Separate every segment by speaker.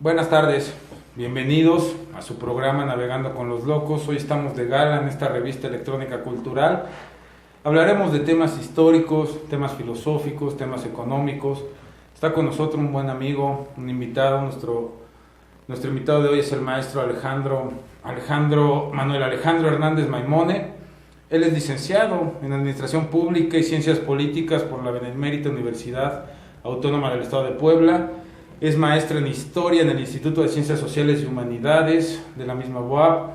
Speaker 1: Buenas tardes, bienvenidos a su programa Navegando con los Locos. Hoy estamos de gala en esta revista electrónica cultural. Hablaremos de temas históricos, temas filosóficos, temas económicos. Está con nosotros un buen amigo, un invitado. Nuestro invitado de hoy es el maestro Manuel Alejandro Hernández Maimone. Él es licenciado en Administración Pública y Ciencias Políticas por la Benemérita Universidad Autónoma del Estado de Puebla. Es maestro en Historia en el Instituto de Ciencias Sociales y Humanidades de la misma UAP.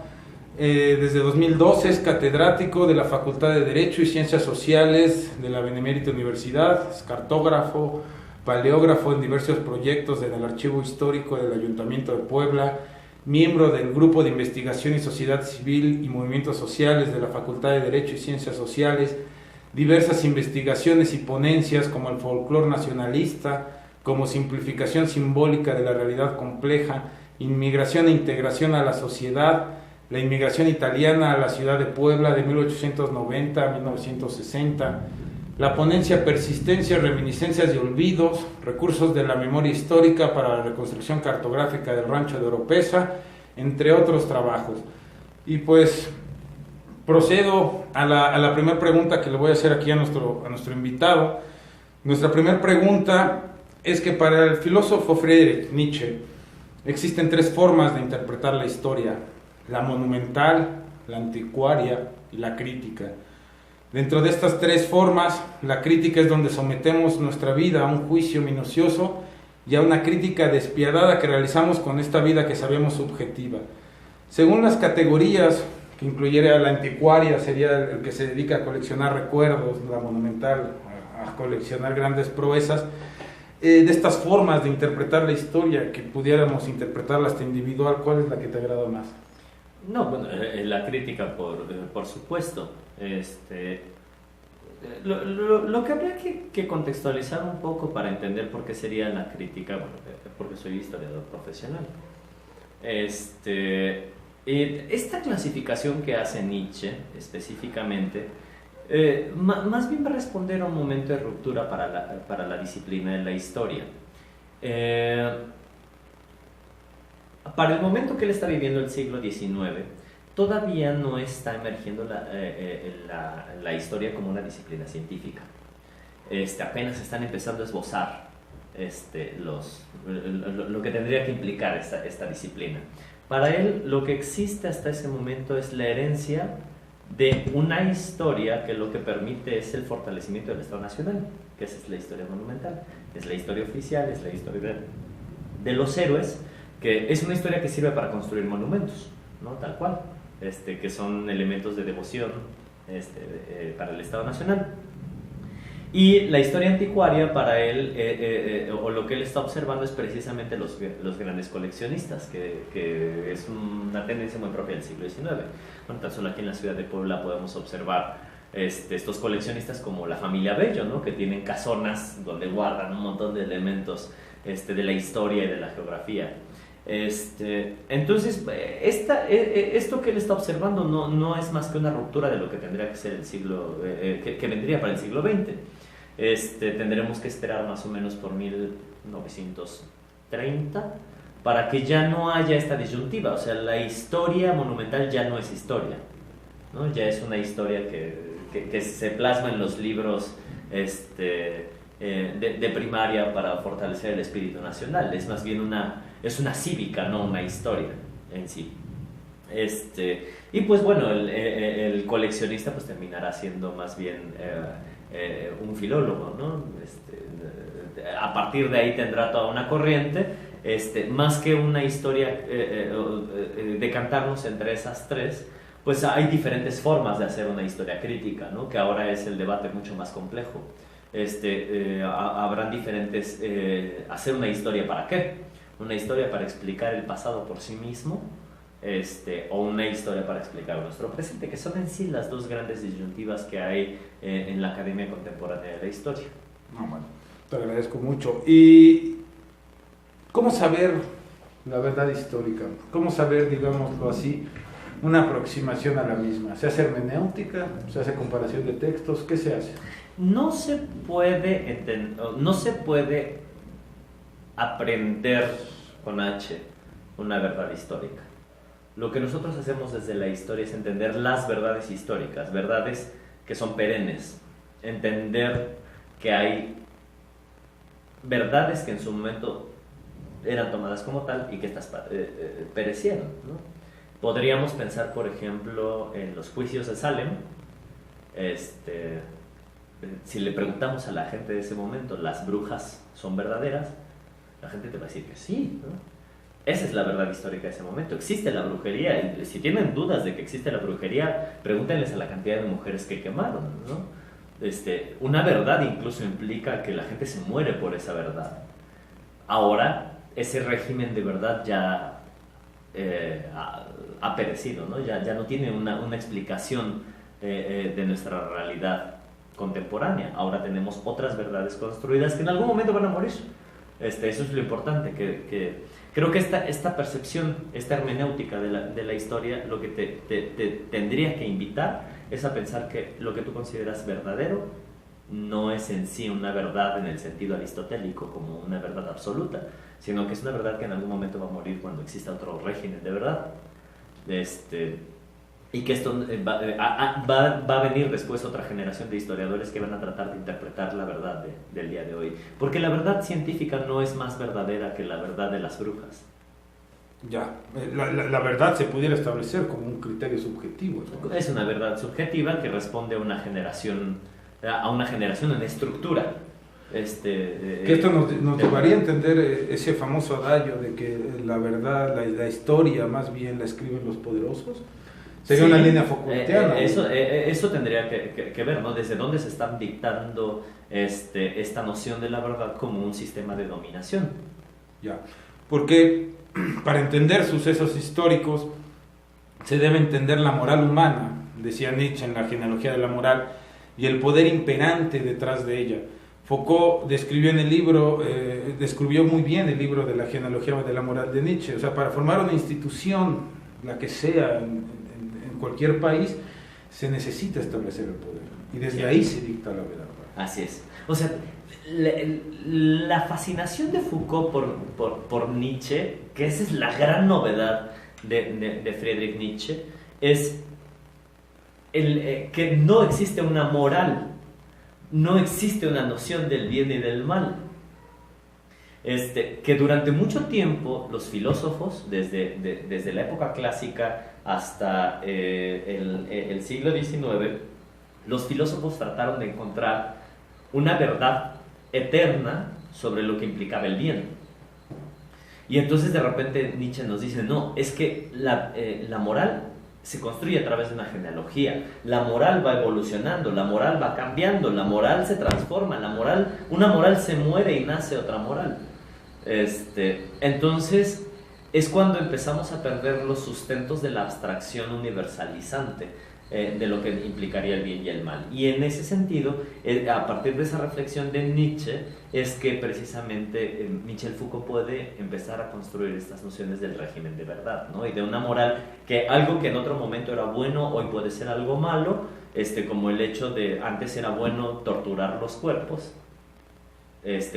Speaker 1: Desde 2012 es catedrático de la Facultad de Derecho y Ciencias Sociales de la Benemérita Universidad. Es cartógrafo, paleógrafo en diversos proyectos del Archivo Histórico del Ayuntamiento de Puebla, miembro del Grupo de Investigación y Sociedad Civil y Movimientos Sociales de la Facultad de Derecho y Ciencias Sociales, diversas investigaciones y ponencias como el folclore nacionalista, como simplificación simbólica de la realidad compleja, inmigración e integración a la sociedad, la inmigración italiana a la ciudad de Puebla de 1890 a 1960, la ponencia Persistencia, Reminiscencias y Olvidos, recursos de la memoria histórica para la reconstrucción cartográfica del rancho de Oropesa, entre otros trabajos. Y pues procedo a la primera pregunta que le voy a hacer aquí a nuestro invitado. Nuestra primera pregunta es que para el filósofo Friedrich Nietzsche existen tres formas de interpretar la historia: la monumental, la anticuaria y la crítica. Dentro de estas tres formas, la crítica es donde sometemos nuestra vida a un juicio minucioso y a una crítica despiadada que realizamos con esta vida que sabemos subjetiva. Según las categorías que incluyera la anticuaria, sería el que se dedica a coleccionar recuerdos, la monumental a coleccionar grandes proezas. De estas formas de interpretar la historia, que pudiéramos interpretarla hasta individual, ¿cuál es la que te agrada más?
Speaker 2: No, bueno, la crítica, por supuesto. Lo que habría que contextualizar un poco para entender por qué sería la crítica, bueno, porque soy historiador profesional. Esta clasificación que hace Nietzsche, específicamente, más bien va a responder a un momento de ruptura para la disciplina de la historia. Para el momento que él está viviendo, el siglo XIX, todavía no está emergiendo la historia como una disciplina científica. Apenas están empezando a esbozar lo que tendría que implicar esta disciplina. Para él, lo que existe hasta ese momento es la herencia de una historia que lo que permite es el fortalecimiento del Estado Nacional, que esa es la historia monumental, es la historia oficial, es la historia de los héroes, que es una historia que sirve para construir monumentos, ¿no? Tal cual, que son elementos de devoción para el Estado Nacional. Y la historia anticuaria para él, o lo que él está observando, es precisamente los grandes coleccionistas, que es una tendencia muy propia del siglo XIX. Bueno, tan solo aquí en la ciudad de Puebla podemos observar estos coleccionistas como la familia Bello, ¿no? Que tienen casonas donde guardan un montón de elementos de la historia y de la geografía. Entonces, esto que él está observando no es más que una ruptura de lo que tendría que ser el siglo, que vendría para el siglo XX. Tendremos que esperar más o menos por 1930 para que ya no haya esta disyuntiva. O sea, la historia monumental ya no es historia, ¿no? Ya es una historia que se plasma en los libros de primaria para fortalecer el espíritu nacional. Es más bien una cívica, no una historia en sí. Y pues bueno, el coleccionista pues terminará siendo más bien un filólogo, ¿no? A partir de ahí tendrá toda una corriente, más que una historia, decantarnos entre esas tres, pues hay diferentes formas de hacer una historia crítica, ¿no? Que ahora es el debate mucho más complejo. Habrán diferentes, hacer una historia ¿para qué? Una historia para explicar el pasado por sí mismo, o una historia para explicar nuestro presente, que son en sí las dos grandes disyuntivas que hay en la Academia Contemporánea de la Historia.
Speaker 1: Bueno, te agradezco mucho. ¿Y cómo saber la verdad histórica? ¿Cómo saber, digámoslo así, una aproximación a la misma? ¿Se hace hermenéutica? ¿Se hace comparación de textos? ¿Qué se hace?
Speaker 2: No se puede aprender con H, una verdad histórica. Lo que nosotros hacemos desde la historia es entender las verdades históricas, verdades que son perennes, entender que hay verdades que en su momento eran tomadas como tal y que estas perecieron, ¿no? Podríamos pensar, por ejemplo, en los juicios de Salem. Si le preguntamos a la gente de ese momento, ¿las brujas son verdaderas?, la gente te va a decir que sí, ¿no? Esa es la verdad histórica de ese momento. Existe la brujería, y si tienen dudas de que existe la brujería, pregúntenles a la cantidad de mujeres que quemaron, ¿no? Una verdad incluso implica que la gente se muere por esa verdad. Ahora, ese régimen de verdad ya ha perecido, ¿no? Ya no tiene una explicación de nuestra realidad contemporánea. Ahora tenemos otras verdades construidas que en algún momento van a morir. Eso es lo importante, que creo que esta percepción, esta hermenéutica de la historia, lo que te tendría que invitar es a pensar que lo que tú consideras verdadero no es en sí una verdad en el sentido aristotélico como una verdad absoluta, sino que es una verdad que en algún momento va a morir cuando exista otro régimen de verdad. Y que esto va a venir después otra generación de historiadores que van a tratar de interpretar la verdad del día de hoy. Porque la verdad científica no es más verdadera que la verdad de las brujas.
Speaker 1: Ya, la verdad se pudiera establecer como un criterio subjetivo, ¿no?
Speaker 2: Es una verdad subjetiva que responde a una generación en estructura.
Speaker 1: Que esto nos llevaría a entender ese famoso adagio de que la verdad, la historia más bien la escriben los poderosos. Sería una línea Foucaultiana.
Speaker 2: Eso tendría que ver, ¿no? Desde dónde se están dictando esta noción de la verdad como un sistema de dominación.
Speaker 1: Ya, porque para entender sucesos históricos se debe entender la moral humana, decía Nietzsche en la genealogía de la moral, y el poder imperante detrás de ella. Foucault describió en el libro, describió muy bien el libro de la genealogía de la moral de Nietzsche. O sea, para formar una institución, la que sea, en cualquier país, se necesita establecer el poder. Y desde ahí se dicta la verdad.
Speaker 2: Así es. O sea, la fascinación de Foucault por Nietzsche, que esa es la gran novedad de Friedrich Nietzsche, es que no existe una moral, no existe una noción del bien y del mal. Que durante mucho tiempo los filósofos, desde la época clásica hasta el siglo XIX, los filósofos trataron de encontrar una verdad eterna sobre lo que implicaba el bien. Y entonces de repente Nietzsche nos dice, no, es que la moral se construye a través de una genealogía, la moral va evolucionando, la moral va cambiando, la moral se transforma, una moral se muere y nace otra moral. Entonces es cuando empezamos a perder los sustentos de la abstracción universalizante de lo que implicaría el bien y el mal. Y en ese sentido, a partir de esa reflexión de Nietzsche, es que precisamente Michel Foucault puede empezar a construir estas nociones del régimen de verdad, ¿no? Y de una moral que algo que en otro momento era bueno, hoy puede ser algo malo, como el hecho de antes era bueno torturar los cuerpos,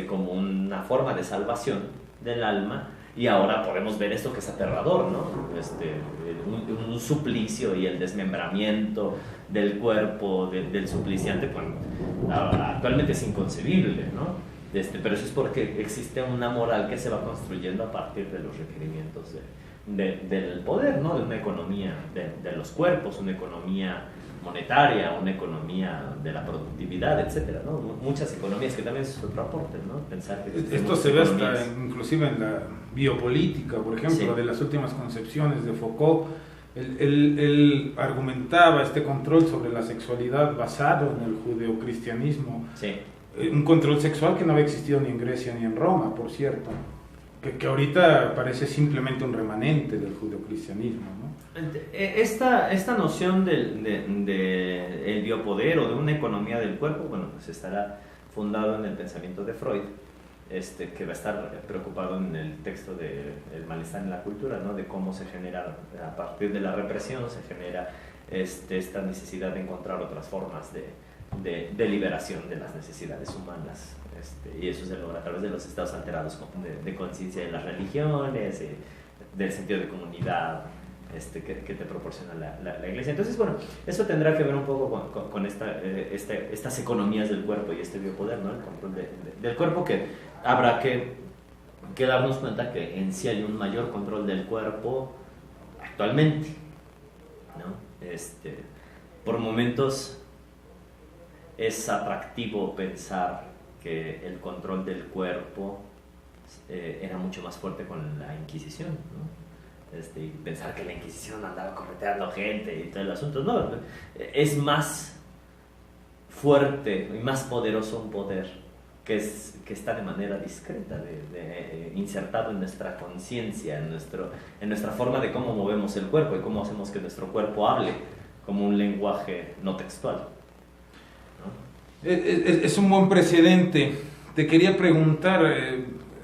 Speaker 2: como una forma de salvación del alma, y ahora podemos ver esto que es aterrador, ¿no? Un suplicio y el desmembramiento del cuerpo del supliciante, pues, actualmente es inconcebible, ¿no? Pero eso es porque existe una moral que se va construyendo a partir de los requerimientos del poder, ¿no? De una economía de los cuerpos, una economía monetaria, una economía de la productividad, etcétera, ¿no? Muchas economías, que también es otro aporte, ¿no? Pensar que
Speaker 1: esto se ve hasta inclusive en la biopolítica, por ejemplo, sí. De las últimas concepciones de Foucault. Él argumentaba este control sobre la sexualidad basado en el judeocristianismo,
Speaker 2: sí.
Speaker 1: Un control sexual que no había existido ni en Grecia ni en Roma, por cierto, que ahorita parece simplemente un remanente del judeocristianismo, ¿no?
Speaker 2: Esta noción del biopoder o de una economía del cuerpo, bueno, pues estará fundado en el pensamiento de Freud, que va a estar preocupado en el texto de El malestar en la cultura, ¿no? De cómo se genera, a partir de la represión, se genera esta necesidad de encontrar otras formas de liberación de las necesidades humanas Y eso se logra a través de los estados alterados de conciencia de las religiones, del sentido de comunidad que te proporciona la iglesia. Entonces, bueno, eso tendrá que ver un poco con estas economías del cuerpo y este biopoder, ¿no? El control del cuerpo, que habrá que darnos cuenta que en sí hay un mayor control del cuerpo actualmente, ¿no? Por momentos es atractivo pensar que el control del cuerpo era mucho más fuerte con la Inquisición, ¿no? Y pensar que la Inquisición andaba correteando gente y todo el asunto. No, es más fuerte y más poderoso un poder que está de manera discreta, insertado en nuestra conciencia, en nuestra forma de cómo movemos el cuerpo y cómo hacemos que nuestro cuerpo hable como un lenguaje no textual, ¿no?
Speaker 1: Es un buen precedente. Te quería preguntar,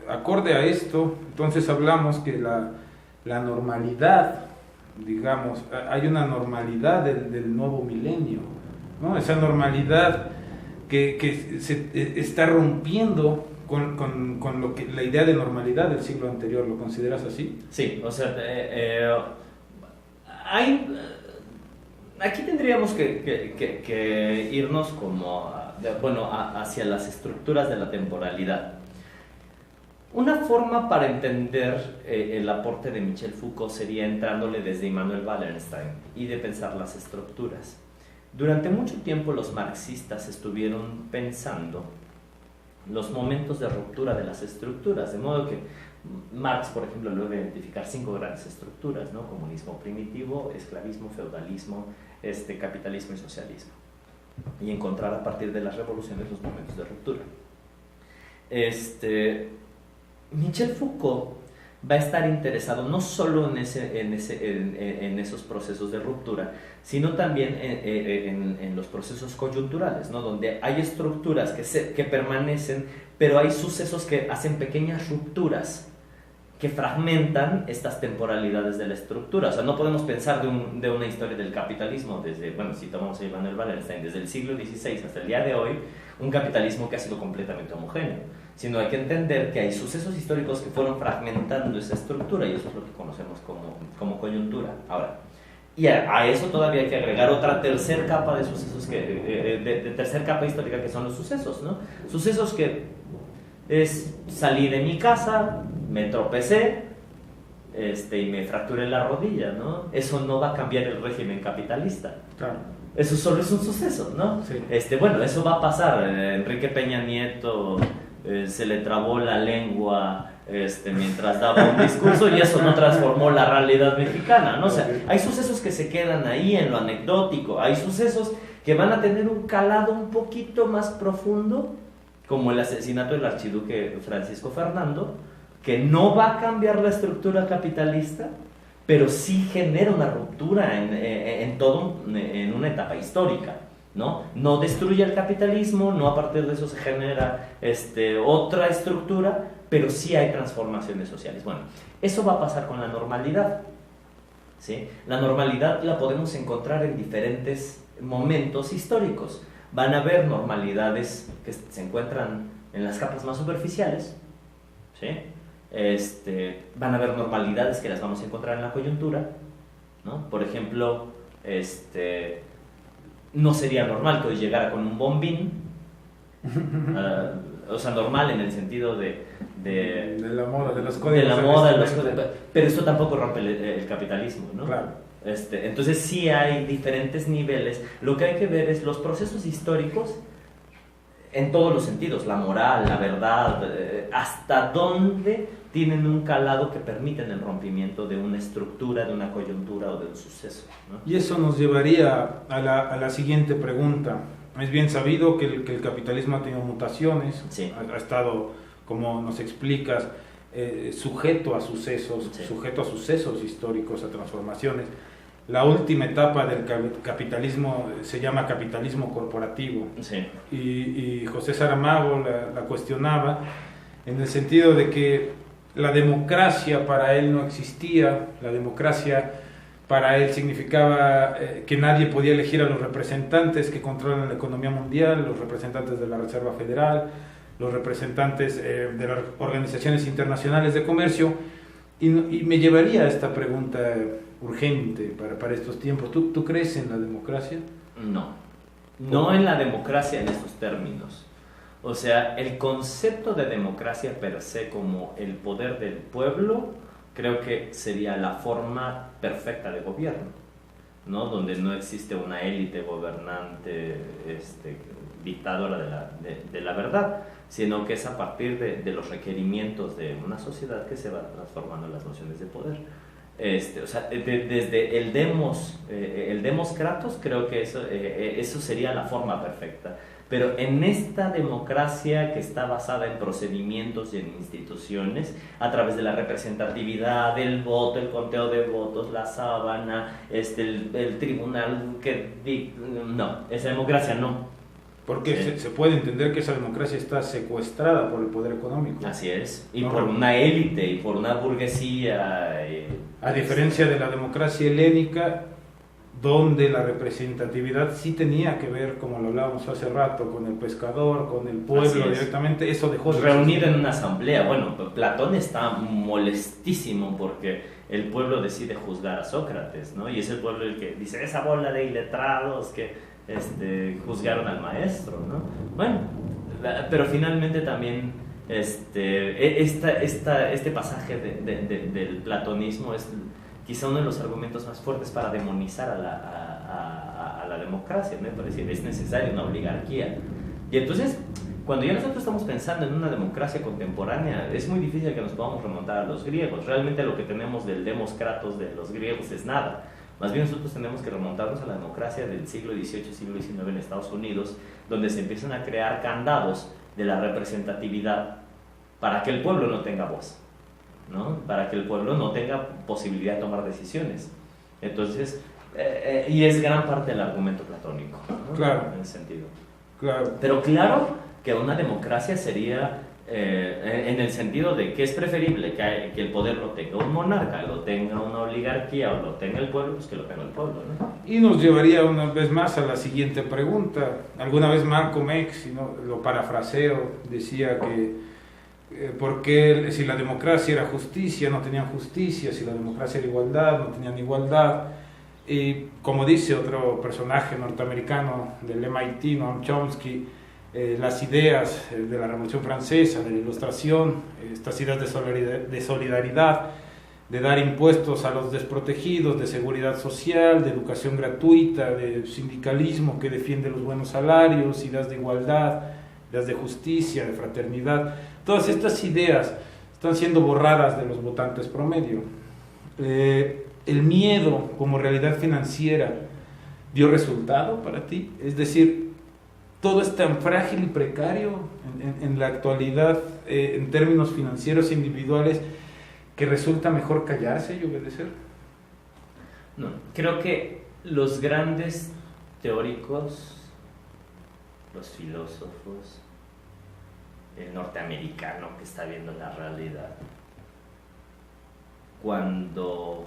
Speaker 1: acorde a esto, entonces hablamos que la normalidad, digamos, hay una normalidad del nuevo milenio, ¿no? Esa normalidad que se está rompiendo con lo que la idea de normalidad del siglo anterior. ¿Lo consideras así?
Speaker 2: Sí, o sea, aquí tendríamos que irnos como hacia las estructuras de la temporalidad. Una forma para entender el aporte de Michel Foucault sería entrándole desde Immanuel Wallerstein y de pensar las estructuras. Durante mucho tiempo los marxistas estuvieron pensando los momentos de ruptura de las estructuras, de modo que Marx, por ejemplo, logra identificar 5 grandes estructuras, ¿no? Comunismo primitivo, esclavismo, feudalismo, capitalismo y socialismo, y encontrar a partir de las revoluciones los momentos de ruptura. Michel Foucault va a estar interesado no solo en esos procesos de ruptura, sino también en los procesos coyunturales, ¿no? Donde hay estructuras que permanecen, pero hay sucesos que hacen pequeñas rupturas que fragmentan estas temporalidades de la estructura. O sea, no podemos pensar de una historia del capitalismo si tomamos a Immanuel Wallerstein, desde el siglo XVI hasta el día de hoy, un capitalismo que ha sido completamente homogéneo, sino hay que entender que hay sucesos históricos que fueron fragmentando esa estructura, y eso es lo que conocemos como coyuntura. Ahora, y a eso todavía hay que agregar otra tercera capa de sucesos, de tercera capa histórica, que son los sucesos, ¿no? Sucesos que es: salí de mi casa, me tropecé, y me fracturé la rodilla, ¿no? Eso no va a cambiar el régimen capitalista.
Speaker 1: Claro.
Speaker 2: Eso solo es un suceso, ¿no?
Speaker 1: Sí.
Speaker 2: Eso va a pasar. Enrique Peña Nieto se le trabó la lengua mientras daba un discurso, y eso no transformó la realidad mexicana, ¿no? O sea, hay sucesos que se quedan ahí en lo anecdótico, hay sucesos que van a tener un calado un poquito más profundo, como el asesinato del archiduque Francisco Fernando, que no va a cambiar la estructura capitalista, pero sí genera una ruptura en una etapa histórica, ¿no? No destruye el capitalismo, no a partir de eso se genera otra estructura, pero sí hay transformaciones sociales. Bueno, eso va a pasar con la normalidad, ¿sí? La normalidad la podemos encontrar en diferentes momentos históricos. Van a haber normalidades que se encuentran en las capas más superficiales, ¿sí? Van a haber normalidades que las vamos a encontrar en la coyuntura, ¿no? Por ejemplo, no sería normal que hoy llegara con un bombín, o sea, normal en el sentido de
Speaker 1: la moda, de los códigos.
Speaker 2: De la moda, de los códigos, pero esto tampoco rompe el capitalismo, ¿no?
Speaker 1: Claro.
Speaker 2: Entonces sí hay diferentes niveles. Lo que hay que ver es los procesos históricos en todos los sentidos, la moral, la verdad, hasta dónde tienen un calado que permiten el rompimiento de una estructura, de una coyuntura o de un suceso, ¿no?
Speaker 1: Y eso nos llevaría a la siguiente pregunta. Es bien sabido que el capitalismo ha tenido mutaciones,
Speaker 2: sí.
Speaker 1: Ha estado, como nos explicas, sujeto a sucesos,
Speaker 2: sí.
Speaker 1: sujeto a sucesos históricos, a transformaciones. La última etapa del capitalismo se llama capitalismo corporativo,
Speaker 2: sí.
Speaker 1: y José Saramago la cuestionaba en el sentido de que la democracia para él no existía. La democracia para él significaba que nadie podía elegir a los representantes que controlan la economía mundial, los representantes de la Reserva Federal, los representantes de las organizaciones internacionales de comercio, y me llevaría a esta pregunta urgente para estos tiempos. ¿Tú crees en la democracia?
Speaker 2: No en la democracia en estos términos. O sea, el concepto de democracia per se como el poder del pueblo, creo que sería la forma perfecta de gobierno, ¿no? Donde no existe una élite gobernante, dictadora de la verdad, sino que es a partir de los requerimientos de una sociedad que se va transformando en las nociones de poder. O sea, desde el demos kratos, creo que eso sería la forma perfecta. Pero en esta democracia que está basada en procedimientos y en instituciones, a través de la representatividad, el voto, el conteo de votos, la sábana, el tribunal no, esa democracia no.
Speaker 1: Porque se puede entender que esa democracia está secuestrada por el poder económico.
Speaker 2: Así es, y por una élite, y por una burguesía.
Speaker 1: A diferencia de la democracia helénica, donde la representatividad sí tenía que ver, como lo hablábamos hace rato, con el pescador, con el pueblo directamente, eso dejó de
Speaker 2: reunir en una asamblea. Bueno, Platón está molestísimo porque el pueblo decide juzgar a Sócrates, ¿no? Y es el pueblo el que dice, esa bola de iletrados que juzgaron al maestro, ¿no? Bueno, pero finalmente también este pasaje del platonismo es quizá uno de los argumentos más fuertes para demonizar a la democracia, ¿no? Para decir, es necesaria una oligarquía. Y entonces, cuando ya nosotros estamos pensando en una democracia contemporánea, es muy difícil que nos podamos remontar a los griegos. Realmente lo que tenemos del demos kratos de los griegos es nada. Más bien nosotros tenemos que remontarnos a la democracia del siglo XVIII, siglo XIX en Estados Unidos, donde se empiezan a crear candados de la representatividad para que el pueblo no tenga voz, ¿no? Para que el pueblo no tenga posibilidad de tomar decisiones. Entonces, y es gran parte del argumento platónico, ¿no?
Speaker 1: Claro.
Speaker 2: En ese sentido.
Speaker 1: Claro.
Speaker 2: Pero claro que una democracia sería, en el sentido de que es preferible que el poder lo tenga un monarca, lo tenga una oligarquía o lo tenga el pueblo, pues que lo tenga el pueblo, ¿no?
Speaker 1: Y nos llevaría una vez más a la siguiente pregunta. Alguna vez Malcolm X, lo parafraseo, decía que porque si la democracia era justicia, no tenían justicia, si la democracia era igualdad, no tenían igualdad. Y como dice otro personaje norteamericano del MIT, Noam Chomsky, las ideas de la Revolución Francesa, de la Ilustración, estas ideas de solidaridad, de dar impuestos a los desprotegidos, de seguridad social, de educación gratuita, de sindicalismo que defiende los buenos salarios, ideas de igualdad, ideas de justicia, de fraternidad. Todas estas ideas están siendo borradas de los votantes promedio. El miedo como realidad financiera dio resultado para ti, es decir, todo es tan frágil y precario en la actualidad en términos financieros individuales que resulta mejor callarse y obedecer.
Speaker 2: No, creo que los grandes teóricos, los filósofos, el norteamericano que está viendo la realidad, cuando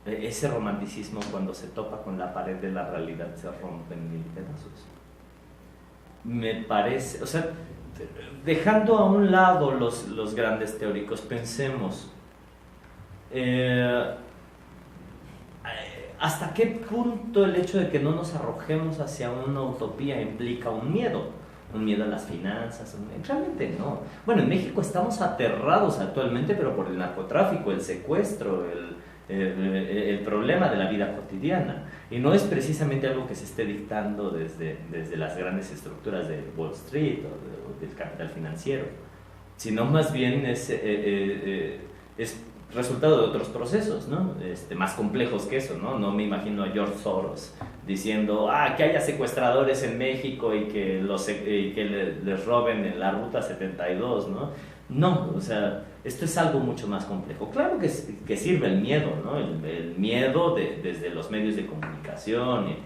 Speaker 2: ese romanticismo, cuando se topa con la pared de la realidad, se rompe en mil pedazos. Me parece, o sea, dejando a un lado los grandes teóricos, pensemos hasta qué punto el hecho de que no nos arrojemos hacia una utopía implica un miedo a las finanzas. Realmente no. Bueno, en México estamos aterrados actualmente, pero por el narcotráfico, el secuestro, el problema de la vida cotidiana, y no es precisamente algo que se esté dictando desde las grandes estructuras de Wall Street o del capital financiero, sino más bien es resultado de otros procesos, ¿no? Más complejos que eso, ¿no? No me imagino a George Soros diciendo que haya secuestradores en México y que les roben en la ruta 72, ¿no? No, o sea, esto es algo mucho más complejo. Claro que sirve el miedo, ¿no? El miedo desde los medios de comunicación,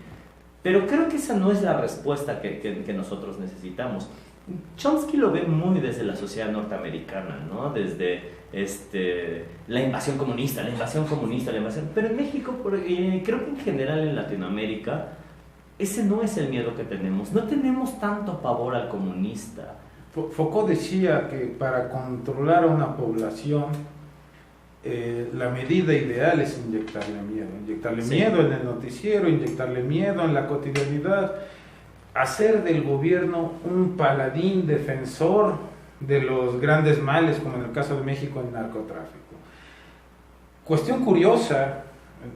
Speaker 2: pero creo que esa no es la respuesta que nosotros necesitamos. Chomsky lo ve muy desde la sociedad norteamericana, ¿no? Desde la invasión comunista, pero en México, creo que en general en Latinoamérica, ese no es el miedo que tenemos. No tenemos tanto pavor al comunista,
Speaker 1: Foucault decía que para controlar a una población, la medida ideal es inyectarle
Speaker 2: Sí.
Speaker 1: miedo en el noticiero, inyectarle miedo en la cotidianidad, hacer del gobierno un paladín defensor de los grandes males, como en el caso de México, el narcotráfico. Cuestión curiosa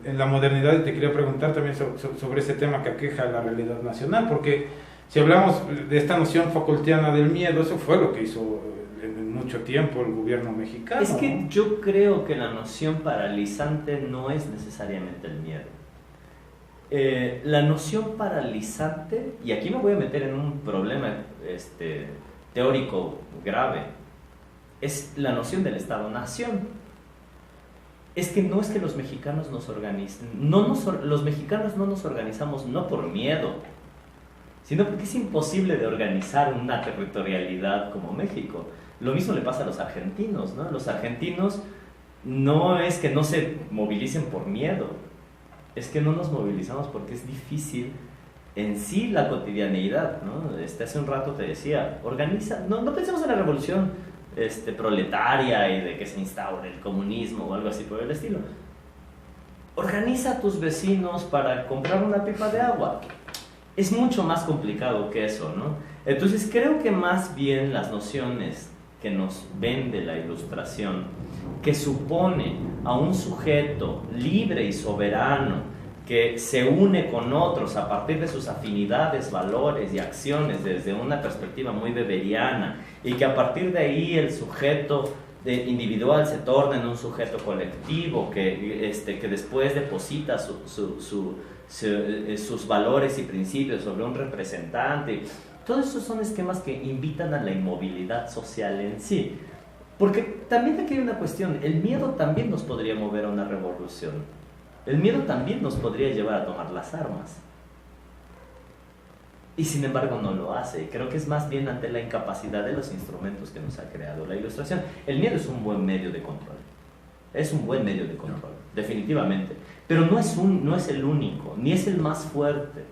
Speaker 1: en la modernidad, y te quería preguntar también sobre ese tema que aqueja la realidad nacional, porque si hablamos de esta noción Foucaultiana del miedo, eso fue lo que hizo en mucho tiempo el gobierno mexicano.
Speaker 2: Es que
Speaker 1: ¿no?
Speaker 2: yo creo que la noción paralizante no es necesariamente el miedo. La noción paralizante, y aquí me voy a meter en un problema teórico grave, es la noción del Estado-nación. Es que no es que los mexicanos nos organicen, los mexicanos no nos organizamos no por miedo, sino porque es imposible de organizar una territorialidad como México. Lo mismo le pasa a los argentinos, ¿no? Los argentinos no es que no se movilicen por miedo, es que no nos movilizamos porque es difícil en sí la cotidianeidad, ¿no? Hace un rato te decía, organiza, no pensemos en la revolución proletaria y de que se instaure el comunismo o algo así por el estilo. Organiza a tus vecinos para comprar una pipa de agua. Es mucho más complicado que eso, ¿no? Entonces creo que más bien las nociones que nos vende la Ilustración, que supone a un sujeto libre y soberano que se une con otros a partir de sus afinidades, valores y acciones desde una perspectiva muy weberiana, y que a partir de ahí el sujeto individual se torna en un sujeto colectivo que después deposita sus valores y principios sobre un representante. Todos esos son esquemas que invitan a la inmovilidad social en sí. Porque también aquí hay una cuestión, el miedo también nos podría mover a una revolución. El miedo también nos podría llevar a tomar las armas. Y sin embargo no lo hace. Creo que es más bien ante la incapacidad de los instrumentos que nos ha creado la Ilustración. El miedo es un buen medio de control. Es un buen medio de control, definitivamente. Pero no es el único, ni es el más fuerte.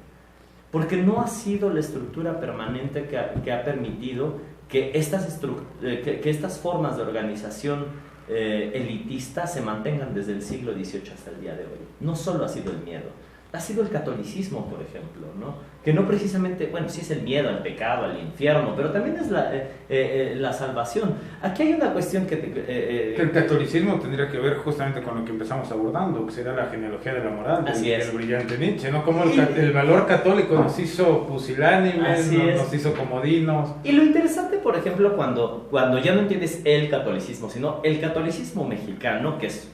Speaker 2: Porque no ha sido la estructura permanente que ha permitido que estas formas de organización elitista se mantengan desde el siglo XVIII hasta el día de hoy. No solo ha sido el miedo, ha sido el catolicismo, por ejemplo, ¿no? Que no precisamente, bueno, sí es el miedo al pecado, al infierno, pero también es la salvación. Aquí hay una cuestión que
Speaker 1: el catolicismo tendría que ver justamente con lo que empezamos abordando, que será la genealogía de la moral del brillante Nietzsche, ¿no? Como el valor católico nos hizo pusilánimes, nos hizo comodinos.
Speaker 2: Y lo interesante, por ejemplo, cuando ya no entiendes el catolicismo, sino el catolicismo mexicano, que es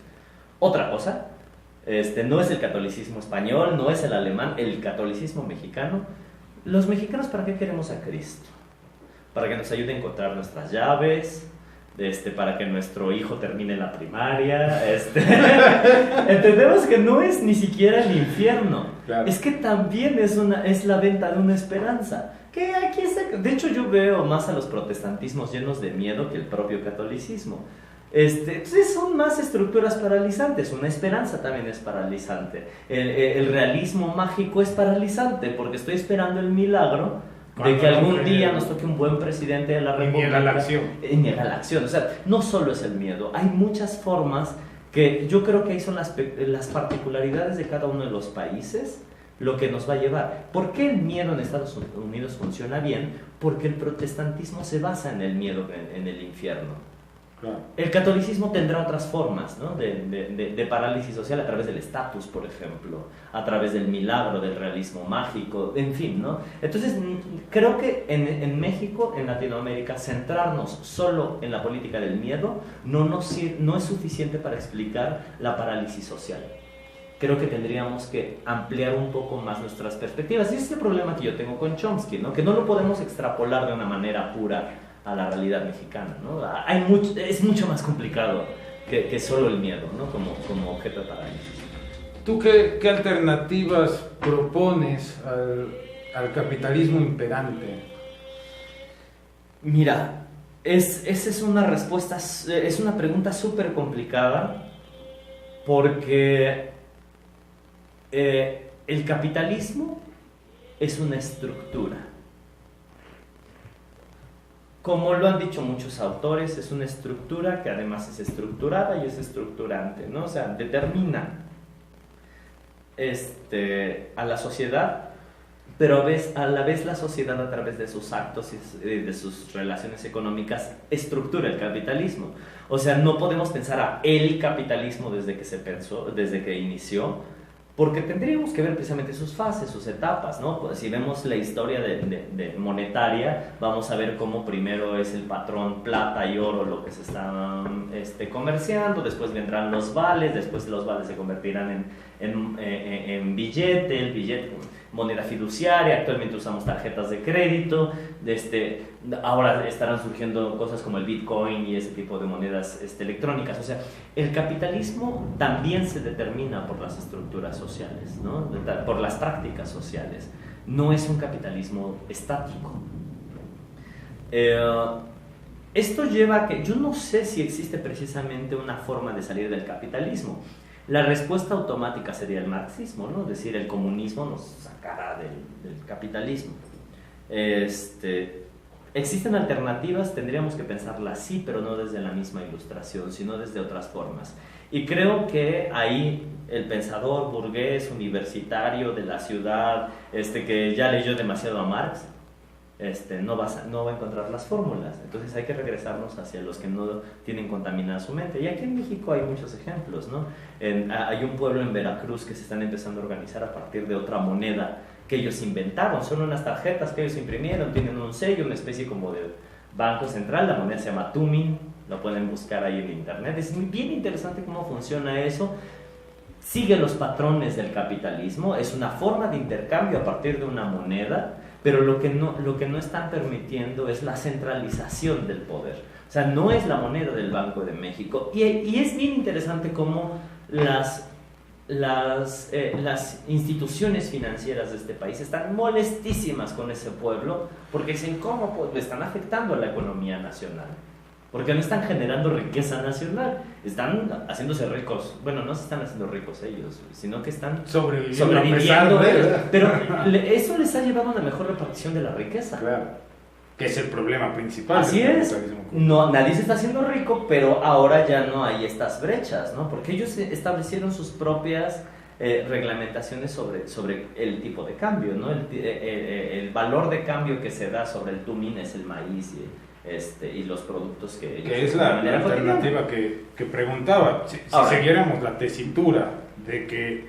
Speaker 2: otra cosa. No es el catolicismo español, no es el alemán, el catolicismo mexicano. Los mexicanos, ¿para qué queremos a Cristo? Para que nos ayude a encontrar nuestras llaves, para que nuestro hijo termine la primaria. Entendemos que no es ni siquiera el infierno. Claro. Es que también es la venta de una esperanza. Que aquí de hecho, yo veo más a los protestantismos llenos de miedo que el propio catolicismo. Entonces son más estructuras paralizantes. Una esperanza también es paralizante. El realismo mágico es paralizante porque estoy esperando el milagro de que algún día nos toque un buen presidente de la República. Y niega la acción. O sea, no solo es el miedo, hay muchas formas que yo creo que ahí son las particularidades de cada uno de los países lo que nos va a llevar. ¿Por qué el miedo en Estados Unidos funciona bien? Porque el protestantismo se basa en el miedo en el infierno. Claro. El catolicismo tendrá otras formas, ¿no? de parálisis social a través del estatus, por ejemplo, a través del milagro, del realismo mágico, en fin, ¿no? Entonces, creo que en México, en Latinoamérica, centrarnos solo en la política del miedo no es suficiente para explicar la parálisis social. Creo que tendríamos que ampliar un poco más nuestras perspectivas. Y ese es el problema que yo tengo con Chomsky, ¿no? Que no lo podemos extrapolar de una manera pura a la realidad mexicana, ¿no? Es mucho más complicado que solo el miedo, ¿no? Como objeto de parálisis.
Speaker 1: ¿Tú qué alternativas propones al capitalismo imperante?
Speaker 2: Mira, esa es una respuesta, es una pregunta súper complicada porque el capitalismo es una estructura. como lo han dicho muchos autores, es una estructura que además es estructurada y es estructurante, ¿no? O sea, determina a la sociedad, pero a la vez la sociedad, a través de sus actos y de sus relaciones económicas, estructura el capitalismo. O sea, no podemos pensar a el capitalismo desde que se pensó, desde que inició, porque tendríamos que ver precisamente sus fases, sus etapas, ¿no? Pues si vemos la historia de monetaria, vamos a ver cómo primero es el patrón plata y oro lo que se está comerciando, después vendrán los vales, después los vales se convertirán en billete, el billete moneda fiduciaria, actualmente usamos tarjetas de crédito, ahora estarán surgiendo cosas como el Bitcoin y ese tipo de monedas electrónicas. O sea, el capitalismo también se determina por las estructuras sociales, ¿no? Por las prácticas sociales. No es un capitalismo estático. Esto lleva a que yo no sé si existe precisamente una forma de salir del capitalismo. La respuesta automática sería el marxismo, ¿no? Es decir, el comunismo nos sacará del capitalismo. ¿Existen alternativas? Tendríamos que pensarlas sí, pero no desde la misma ilustración, sino desde otras formas. Y creo que ahí el pensador burgués, universitario de la ciudad, que ya leyó demasiado a Marx, no va a encontrar las fórmulas. Entonces hay que regresarnos hacia los que no tienen contaminada su mente. Y aquí en México hay muchos ejemplos, ¿no? Hay un pueblo en Veracruz que se están empezando a organizar a partir de otra moneda que ellos inventaron. Son unas tarjetas que ellos imprimieron, tienen un sello, una especie como de banco central. La moneda se llama Tumin, lo pueden buscar ahí en internet. Es bien interesante cómo funciona eso. Sigue los patrones del capitalismo, es una forma de intercambio a partir de una moneda, pero lo que no están permitiendo es la centralización del poder. O sea, no es la moneda del Banco de México. Y es bien interesante cómo las instituciones financieras de este país están molestísimas con ese pueblo porque dicen cómo le están afectando a la economía nacional. Porque no están generando riqueza nacional, están haciéndose ricos. Bueno, no se están haciendo ricos ellos, sino que están sobreviviendo ellos. Pero eso les ha llevado a una mejor repartición de la riqueza.
Speaker 1: Claro, que es el problema principal.
Speaker 2: Así es. No, nadie se está haciendo rico, pero ahora ya no hay estas brechas, ¿no? Porque ellos establecieron sus propias reglamentaciones sobre el tipo de cambio, ¿no? El valor de cambio que se da sobre el tumín es el maíz y los productos que ellos...
Speaker 1: Que es la alternativa que preguntaba. Si siguiéramos la tesitura de que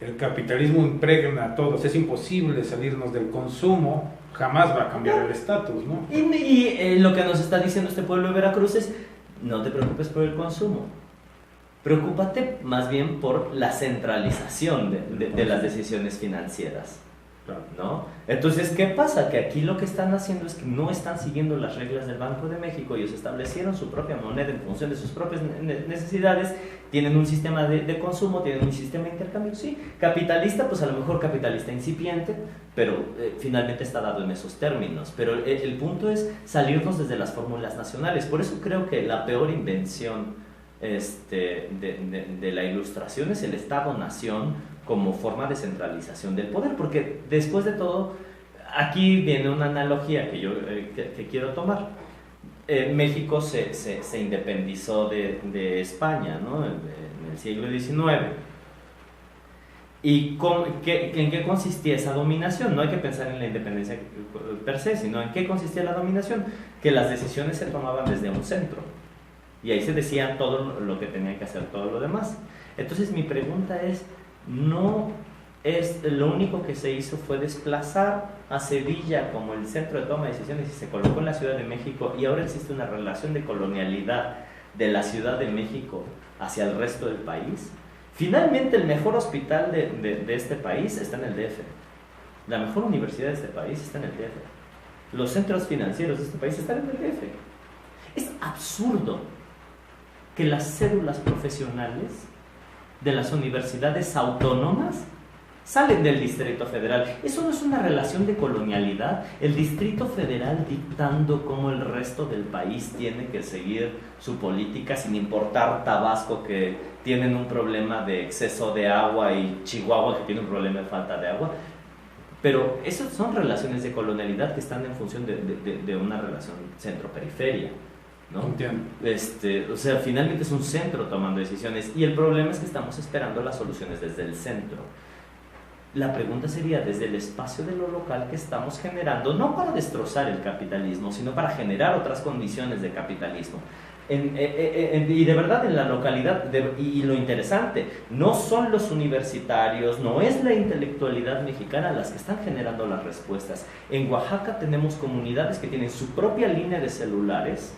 Speaker 1: el capitalismo impregna a todos, es imposible salirnos del consumo, jamás va a cambiar el estatus, ¿no?
Speaker 2: Y lo que nos está diciendo este pueblo de Veracruz es, no te preocupes por el consumo, preocúpate más bien por la centralización de las decisiones financieras, ¿no? Entonces, ¿qué pasa? Que aquí lo que están haciendo es que no están siguiendo las reglas del Banco de México. Ellos establecieron su propia moneda en función de sus propias necesidades, tienen un sistema de consumo, tienen un sistema de intercambio, sí, capitalista, pues a lo mejor capitalista incipiente, pero finalmente está dado en esos términos. Pero el punto es salirnos desde las fórmulas nacionales. Por eso creo que la peor invención de la ilustración es el Estado-nación como forma de centralización del poder, porque después de todo, aquí viene una analogía que yo que quiero tomar. México se independizó de España, ¿no? en el siglo XIX. ¿Y en qué consistía esa dominación? No hay que pensar en la independencia per se, sino en qué consistía la dominación, que las decisiones se tomaban desde un centro, y ahí se decía todo lo que tenían que hacer todo lo demás. Entonces mi pregunta es, no es lo único que se hizo fue desplazar a Sevilla como el centro de toma de decisiones y se colocó en la Ciudad de México, y ahora existe una relación de colonialidad de la Ciudad de México hacia el resto del país. Finalmente el mejor hospital de este país está en el DF, la mejor universidad de este país está en el DF, los centros financieros de este país están en el DF. Es absurdo que las cédulas profesionales de las universidades autónomas salen del Distrito Federal. Eso no es una relación de colonialidad. El Distrito Federal dictando cómo el resto del país tiene que seguir su política, sin importar Tabasco, que tienen un problema de exceso de agua, y Chihuahua, que tiene un problema de falta de agua. Pero esas son relaciones de colonialidad que están en función de una relación centro-periferia, ¿no?
Speaker 1: Entiendo.
Speaker 2: O sea, finalmente es un centro tomando decisiones y el problema es que estamos esperando las soluciones desde el centro. La pregunta sería, desde el espacio de lo local que estamos generando, no para destrozar el capitalismo, sino para generar otras condiciones de capitalismo. Y de verdad en la localidad, y lo interesante, no son los universitarios, no es la intelectualidad mexicana las que están generando las respuestas. En Oaxaca tenemos comunidades que tienen su propia línea de celulares,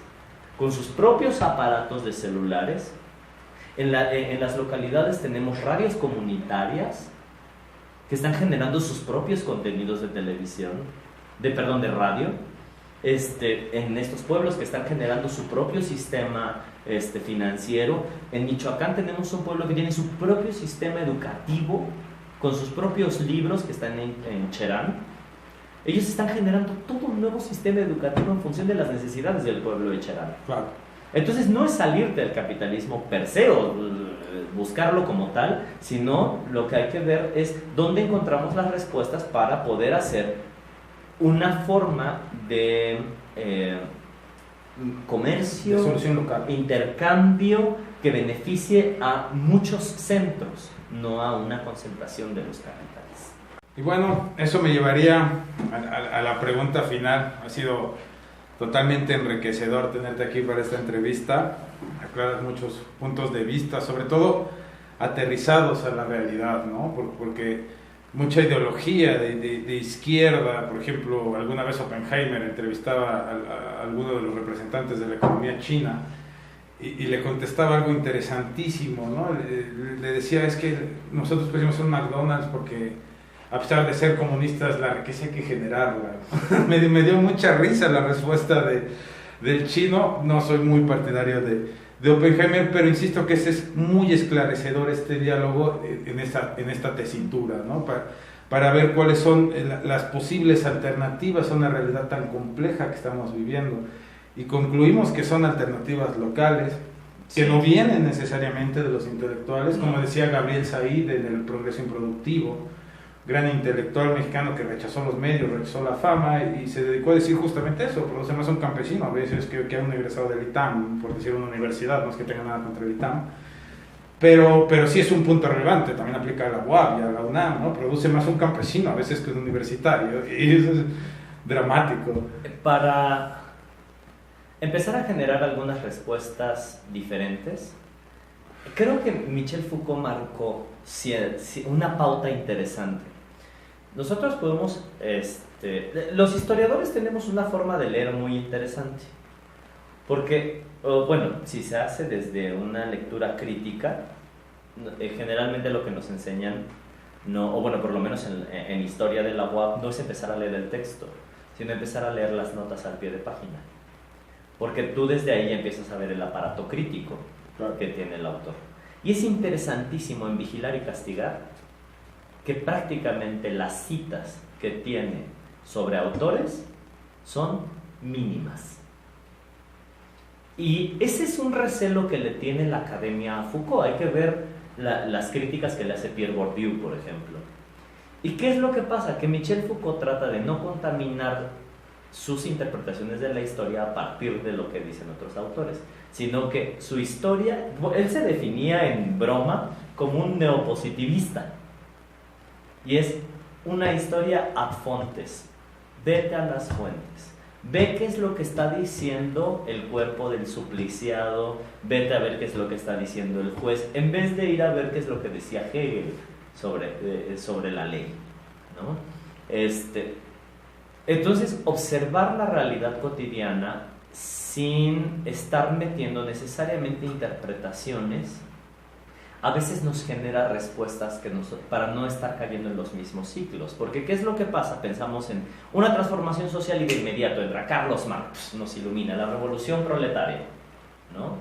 Speaker 2: con sus propios aparatos de celulares. En las localidades tenemos radios comunitarias que están generando sus propios contenidos de televisión, de radio, en estos pueblos que están generando su propio sistema financiero. En Michoacán tenemos un pueblo que tiene su propio sistema educativo, con sus propios libros que están en Cherán. Ellos están generando todo un nuevo sistema educativo en función de las necesidades del pueblo de Cherán.
Speaker 1: Claro.
Speaker 2: Entonces no es salirte del capitalismo per se o buscarlo como tal, sino lo que hay que ver es dónde encontramos las respuestas para poder hacer una forma de comercio,
Speaker 1: de solución local,
Speaker 2: intercambio que beneficie a muchos centros, no a una concentración de los capitales.
Speaker 1: Y bueno, eso me llevaría a la pregunta final. Ha sido totalmente enriquecedor tenerte aquí para esta entrevista. Aclaras muchos puntos de vista, sobre todo aterrizados a la realidad, ¿no? Porque mucha ideología de izquierda, por ejemplo, alguna vez Oppenheimer entrevistaba a alguno de los representantes de la economía china y le contestaba algo interesantísimo, ¿no? Le decía, es que nosotros pusimos un McDonald's porque a pesar de ser comunistas, la riqueza hay que generarla. me dio mucha risa la respuesta del chino. No soy muy partidario de Oppenheimer, pero insisto que es muy esclarecedor este diálogo en esta tesitura, ¿no? Para ver cuáles son las posibles alternativas a una realidad tan compleja que estamos viviendo. Y concluimos que son alternativas locales, que no vienen necesariamente de los intelectuales, como decía Gabriel Said en El progreso improductivo, gran intelectual mexicano que rechazó los medios, rechazó la fama y se dedicó a decir justamente eso. Produce más un campesino, a veces que un egresado del ITAM, por decir una universidad, no es que tenga nada contra el ITAM, pero sí es un punto relevante, también aplica a la UAB y a la UNAM, ¿no? Produce más un campesino a veces que un universitario, y eso es dramático.
Speaker 2: Para empezar a generar algunas respuestas diferentes, creo que Michel Foucault marcó una pauta interesante. Nosotros podemos, los historiadores tenemos una forma de leer muy interesante, porque, bueno, si se hace desde una lectura crítica, generalmente lo que nos enseñan, o bueno, por lo menos en historia de la UAP, no es empezar a leer el texto, sino empezar a leer las notas al pie de página, porque tú desde ahí empiezas a ver el aparato crítico que tiene el autor. Y es interesantísimo en Vigilar y Castigar que prácticamente las citas que tiene sobre autores son mínimas. Y ese es un recelo que le tiene la academia a Foucault. Hay que ver las críticas que le hace Pierre Bourdieu, por ejemplo. ¿Y qué es lo que pasa? Que Michel Foucault trata de no contaminar sus interpretaciones de la historia a partir de lo que dicen otros autores, sino que su historia, él se definía en broma como un neopositivista, y es una historia ad fontes. Vete a las fuentes, ve qué es lo que está diciendo el cuerpo del supliciado, vete a ver qué es lo que está diciendo el juez, en vez de ir a ver qué es lo que decía Hegel sobre la ley, ¿no? Entonces, observar la realidad cotidiana sin estar metiendo necesariamente interpretaciones, a veces nos genera respuestas para no estar cayendo en los mismos ciclos. Porque ¿qué es lo que pasa? Pensamos en una transformación social y de inmediato entra Carlos Marx, nos ilumina, la revolución proletaria, ¿no?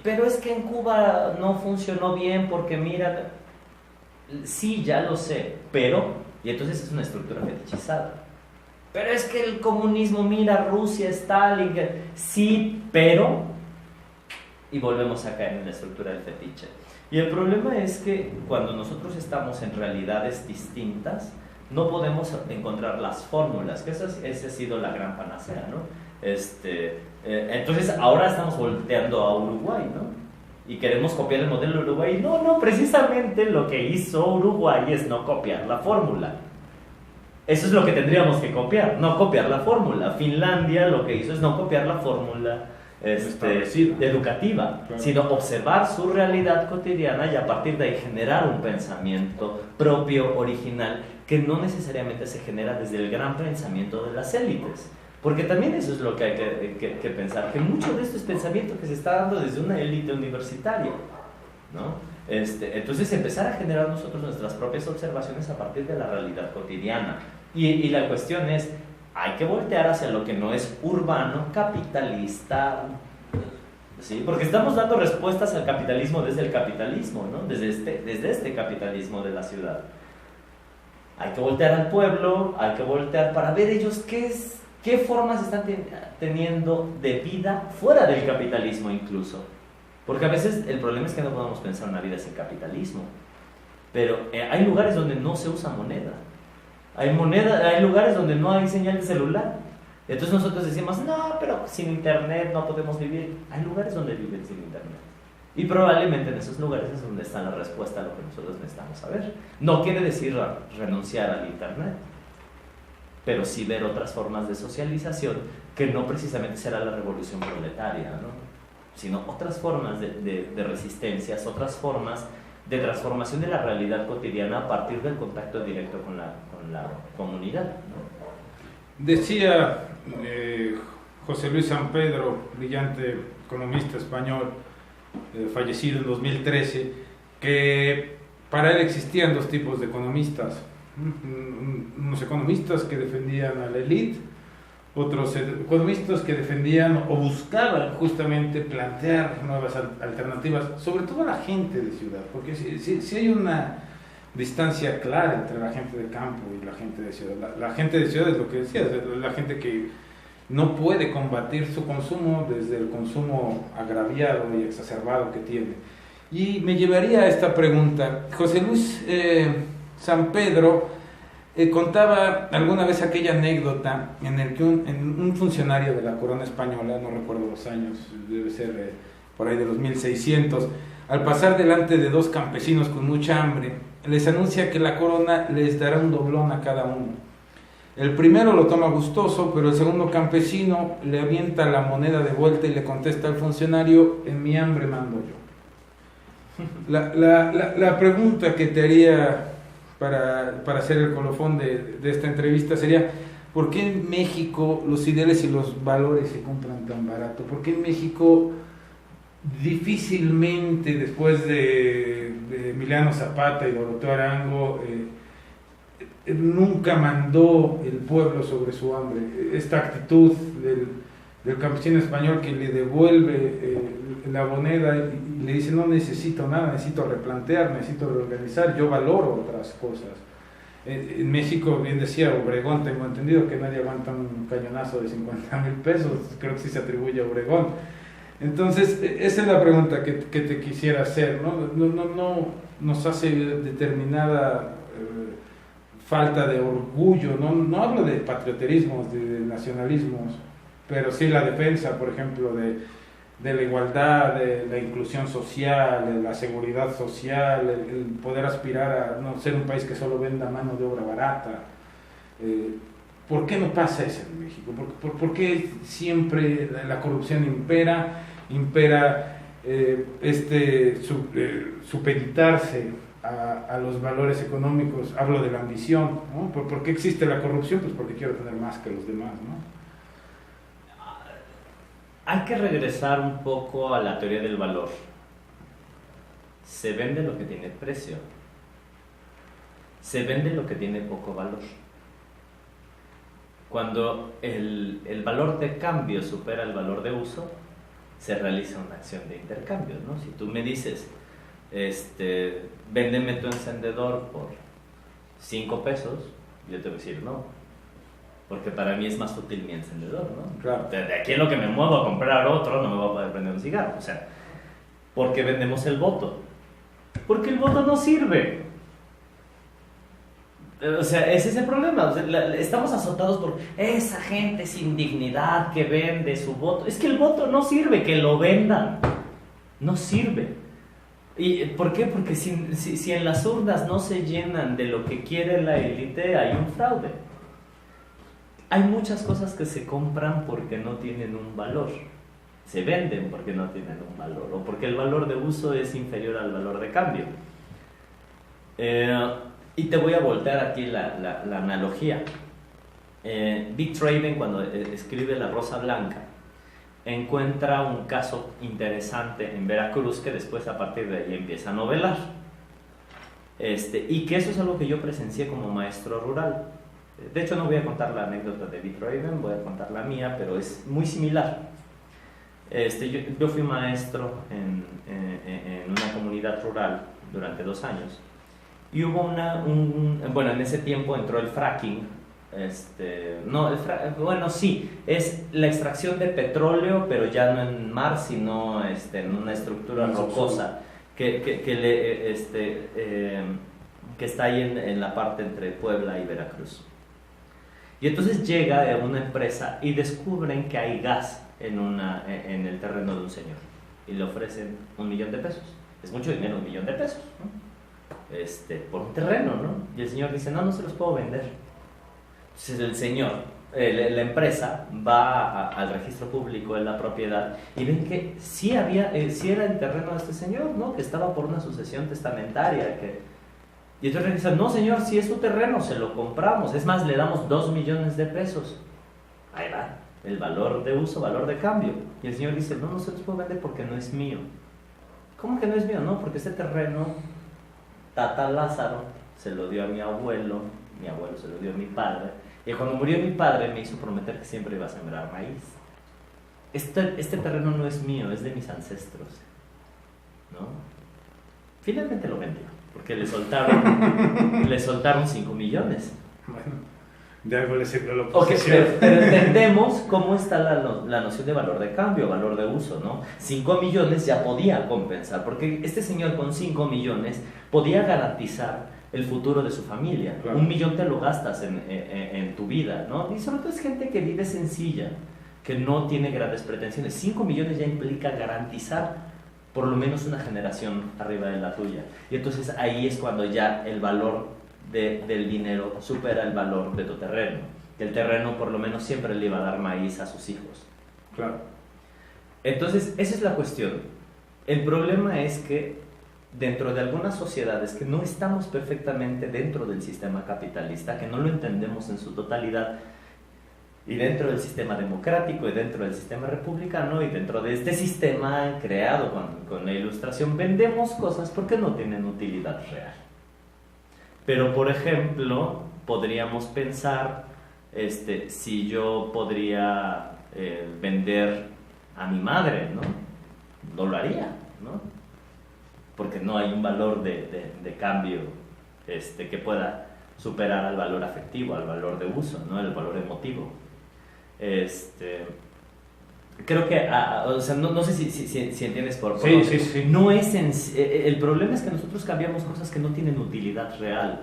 Speaker 2: Pero es que en Cuba no funcionó bien porque mira, sí, ya lo sé, pero, y entonces es una estructura fetichizada. Pero es que el comunismo, mira, Rusia, Stalin, sí, pero, y volvemos a caer en la estructura del fetiche. Y el problema es que cuando nosotros estamos en realidades distintas, no podemos encontrar las fórmulas, que esa ha sido la gran panacea, ¿no? Entonces ahora estamos volteando a Uruguay, ¿no? Y queremos copiar el modelo de Uruguay. No, precisamente lo que hizo Uruguay es no copiar la fórmula. Eso es lo que tendríamos que copiar, no copiar la fórmula. Finlandia lo que hizo es no copiar la fórmula educativa, claro, sino observar su realidad cotidiana y a partir de ahí generar un pensamiento propio, original, que no necesariamente se genera desde el gran pensamiento de las élites. Porque también eso es lo que hay que pensar, que mucho de esto es pensamiento que se está dando desde una élite universitaria, ¿no? Entonces empezar a generar nosotros nuestras propias observaciones a partir de la realidad cotidiana. Y la cuestión es, hay que voltear hacia lo que no es urbano, capitalista, ¿sí? Porque estamos dando respuestas al capitalismo desde el capitalismo, ¿no? Desde este capitalismo de la ciudad. Hay que voltear al pueblo, hay que voltear para ver ellos qué formas están teniendo de vida fuera del capitalismo incluso. Porque a veces el problema es que no podemos pensar una vida sin capitalismo. Pero hay lugares donde no se usa moneda. Hay lugares donde no hay señal de celular. Entonces nosotros decimos, no, pero sin internet no podemos vivir. Hay lugares donde viven sin internet. Y probablemente en esos lugares es donde está la respuesta a lo que nosotros necesitamos saber. No quiere decir renunciar al internet, pero sí ver otras formas de socialización que no precisamente será la revolución proletaria, ¿no? Sino otras formas de resistencias, otras formas de transformación de la realidad cotidiana a partir del contacto directo con la comunidad, ¿no?
Speaker 1: Decía José Luis San Pedro, brillante economista español, fallecido en 2013, que para él existían dos tipos de economistas. Unos economistas que defendían a la élite, otros economistas que defendían o buscaban justamente plantear nuevas alternativas, sobre todo a la gente de ciudad, porque si hay una distancia clara entre la gente de campo y la gente de ciudad. La gente de ciudad es lo que decías, la gente que no puede combatir su consumo desde el consumo agraviado y exacerbado que tiene. Y me llevaría a esta pregunta. José Luis San Pedro contaba alguna vez aquella anécdota en el que un funcionario de la corona española, no recuerdo los años, debe ser por ahí de los 1600, al pasar delante de dos campesinos con mucha hambre, les anuncia que la corona les dará un doblón a cada uno. El primero lo toma gustoso, pero el segundo campesino le avienta la moneda de vuelta y le contesta al funcionario: en mi hambre mando yo. La pregunta que te haría para hacer el colofón de esta entrevista sería: ¿por qué en México los ideales y los valores se compran tan barato? ¿Por qué en México difícilmente, después de Emiliano Zapata y Doroteo Arango, nunca mandó el pueblo sobre su hambre? Esta actitud del campesino español que le devuelve la moneda y le dice: no necesito nada, necesito replantear, necesito reorganizar, yo valoro otras cosas. En México, bien decía Obregón, tengo entendido que nadie aguanta un cañonazo de 50,000 pesos, creo que sí se atribuye a Obregón. Entonces, esa es la pregunta que te quisiera hacer, ¿no? No nos hace determinada falta de orgullo, no hablo de patrioterismos, de nacionalismos, pero sí la defensa, por ejemplo, de la igualdad, de la inclusión social, de la seguridad social, el poder aspirar a no ser un país que solo venda mano de obra barata. ¿Por qué no pasa eso en México? ¿Por qué siempre la corrupción impera supeditarse a los valores económicos? Hablo de la ambición, ¿no? ¿Por qué existe la corrupción? Pues porque quiero tener más que los demás, ¿no?
Speaker 2: Hay que regresar un poco a la teoría del valor. Se vende lo que tiene precio. Se vende lo que tiene poco valor. Cuando el valor de cambio supera el valor de uso, se realiza una acción de intercambio, ¿no? Si tú me dices, véndeme tu encendedor por 5 pesos, yo te voy a decir no, porque para mí es más útil mi encendedor, ¿no?
Speaker 1: Claro.
Speaker 2: De aquí en lo que me muevo a comprar otro, no me voy a poder prender un cigarro. O sea, ¿por qué vendemos el voto? Porque el voto no sirve. O sea, ese es el problema. O sea, estamos azotados por esa gente sin dignidad que vende su voto. Es que el voto no sirve, que lo vendan. No sirve. ¿Y por qué? Porque si en las urnas no se llenan de lo que quiere la élite, hay un fraude. Hay muchas cosas que se compran porque no tienen un valor. Se venden porque no tienen un valor, o porque el valor de uso es inferior al valor de cambio. Y te voy a voltear aquí la analogía. Dick Traven, cuando escribe La Rosa Blanca, encuentra un caso interesante en Veracruz que después a partir de ahí empieza a novelar. Y que eso es algo que yo presencié como maestro rural. De hecho, no voy a contar la anécdota de Dick Traven, voy a contar la mía, pero es muy similar. Yo fui maestro en una comunidad rural durante 2 años. Y hubo bueno, en ese tiempo entró el fracking. Bueno, sí, es la extracción de petróleo, pero ya no en mar, sino en una estructura rocosa que está ahí en la parte entre Puebla y Veracruz. Y entonces llega una empresa y descubren que hay gas en el terreno de un señor y le ofrecen $1,000,000. Es mucho dinero, $1,000,000, ¿no? Por un terreno, ¿no? Y el señor dice, no se los puedo vender. Entonces el señor, la empresa va al registro público de la propiedad y ven que sí era el terreno de este señor, ¿no? Que estaba por una sucesión testamentaria. Y entonces dicen, no señor, si es su terreno, se lo compramos. Es más, le damos $2,000,000. Ahí va, el valor de uso, valor de cambio. Y el señor dice, no se los puedo vender porque no es mío. ¿Cómo que no es mío? No, porque este terreno, Tata Lázaro se lo dio a mi abuelo se lo dio a mi padre, y cuando murió mi padre me hizo prometer que siempre iba a sembrar maíz. Este terreno no es mío, es de mis ancestros, ¿no? Finalmente lo vendió, porque le soltaron 5 millones.
Speaker 1: Bueno, de algo le sirvió la oposición.
Speaker 2: Okay, pero entendemos cómo está la noción de valor de cambio, valor de uso, ¿no? 5 millones ya podía compensar, porque este señor con 5 millones podía garantizar el futuro de su familia. Claro. 1,000,000 te lo gastas en tu vida, ¿no? Y sobre todo es gente que vive sencilla, que no tiene grandes pretensiones. 5 millones ya implica garantizar por lo menos una generación arriba de la tuya. Y entonces ahí es cuando ya el valor del dinero supera el valor de tu terreno. Que el terreno por lo menos siempre le iba a dar maíz a sus hijos.
Speaker 1: Claro.
Speaker 2: Entonces, esa es la cuestión. El problema es que dentro de algunas sociedades que no estamos perfectamente dentro del sistema capitalista, que no lo entendemos en su totalidad, y dentro del sistema democrático, y dentro del sistema republicano, y dentro de este sistema creado con la Ilustración, vendemos cosas porque no tienen utilidad real. Pero, por ejemplo, podríamos pensar, si yo podría vender a mi madre, ¿no? No lo haría, ¿no? Porque no hay un valor de cambio que pueda superar al valor afectivo, al valor de uso, ¿no? El valor emotivo. Creo que, o sea, no sé si entiendes por
Speaker 1: sí.
Speaker 2: No es el problema es que nosotros cambiamos cosas que no tienen utilidad real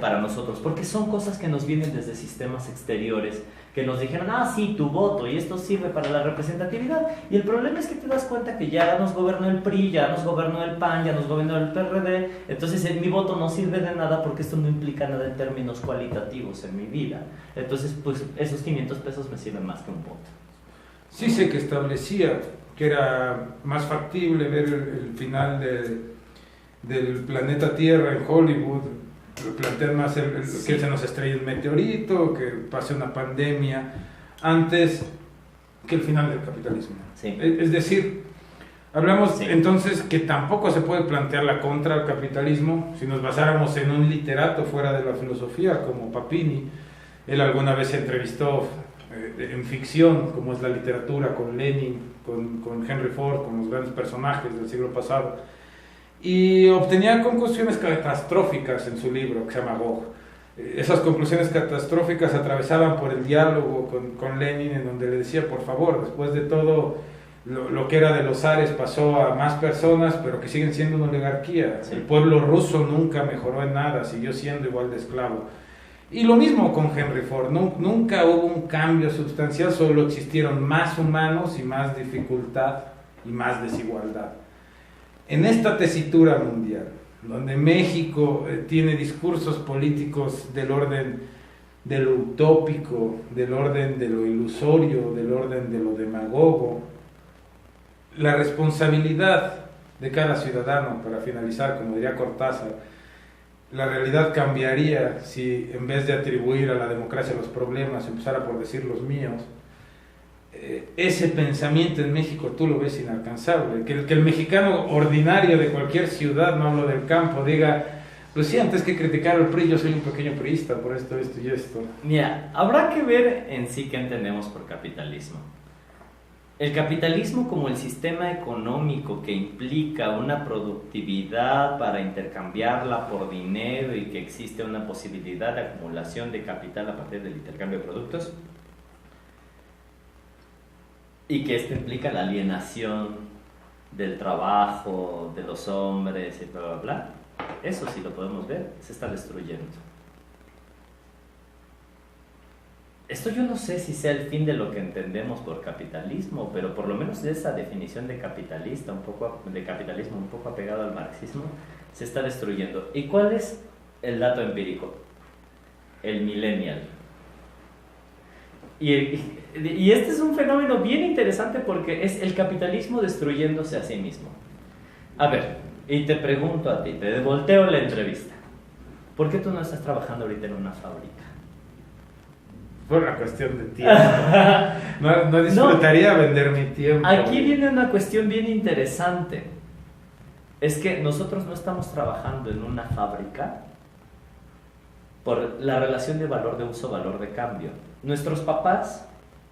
Speaker 2: para nosotros, porque son cosas que nos vienen desde sistemas exteriores, que nos dijeron, sí, tu voto, y esto sirve para la representatividad. Y el problema es que te das cuenta que ya nos gobernó el PRI, ya nos gobernó el PAN, ya nos gobernó el PRD, entonces mi voto no sirve de nada porque esto no implica nada en términos cualitativos en mi vida. Entonces, pues esos $500 me sirven más que un voto.
Speaker 1: Sí sé que establecía que era más factible ver el final del planeta Tierra en Hollywood, plantean más que se nos estrelle un meteorito, que pase una pandemia, antes que el final del capitalismo.
Speaker 2: Sí.
Speaker 1: Es decir, hablamos entonces que tampoco se puede plantear la contra al capitalismo si nos basáramos en un literato fuera de la filosofía como Papini. Él alguna vez se entrevistó en ficción, como es la literatura, con Lenin, con Henry Ford, con los grandes personajes del siglo pasado, y obtenía conclusiones catastróficas en su libro que se llama Gog. Esas conclusiones catastróficas atravesaban por el diálogo con Lenin, en donde le decía, por favor, después de todo lo que era de los zares pasó a más personas, pero que siguen siendo una oligarquía.
Speaker 2: Sí.
Speaker 1: El pueblo ruso nunca mejoró en nada, siguió siendo igual de esclavo. Y lo mismo con Henry Ford, nunca hubo un cambio sustancial, solo existieron más humanos y más dificultad y más desigualdad. En esta tesitura mundial, donde México tiene discursos políticos del orden de lo utópico, del orden de lo ilusorio, del orden de lo demagogo, la responsabilidad de cada ciudadano, para finalizar, como diría Cortázar, la realidad cambiaría si en vez de atribuir a la democracia los problemas, empezara por decir los míos. Ese pensamiento en México tú lo ves inalcanzable, que el mexicano ordinario de cualquier ciudad, no hablo del campo, diga, pues sí, antes que criticar al PRI, yo soy un pequeño priista por esto, esto y esto.
Speaker 2: Mira, habrá que ver en sí qué entendemos por capitalismo. El capitalismo como el sistema económico que implica una productividad para intercambiarla por dinero y que existe una posibilidad de acumulación de capital a partir del intercambio de productos, y que esto implica la alienación del trabajo, de los hombres y bla, bla, bla. Eso sí lo podemos ver, se está destruyendo. Esto yo no sé si sea el fin de lo que entendemos por capitalismo, pero por lo menos de esa definición de capitalista, de capitalismo un poco apegado al marxismo, se está destruyendo. ¿Y cuál es el dato empírico? El millennial. Y este es un fenómeno bien interesante porque es el capitalismo destruyéndose a sí mismo. A ver, y te pregunto a ti, te volteo la entrevista. ¿Por qué tú no estás trabajando ahorita en una fábrica?
Speaker 1: Por una cuestión de tiempo. No disfrutaría vender mi tiempo.
Speaker 2: Aquí viene una cuestión bien interesante. Es que nosotros no estamos trabajando en una fábrica por la relación de valor de uso, valor de cambio. Nuestros papás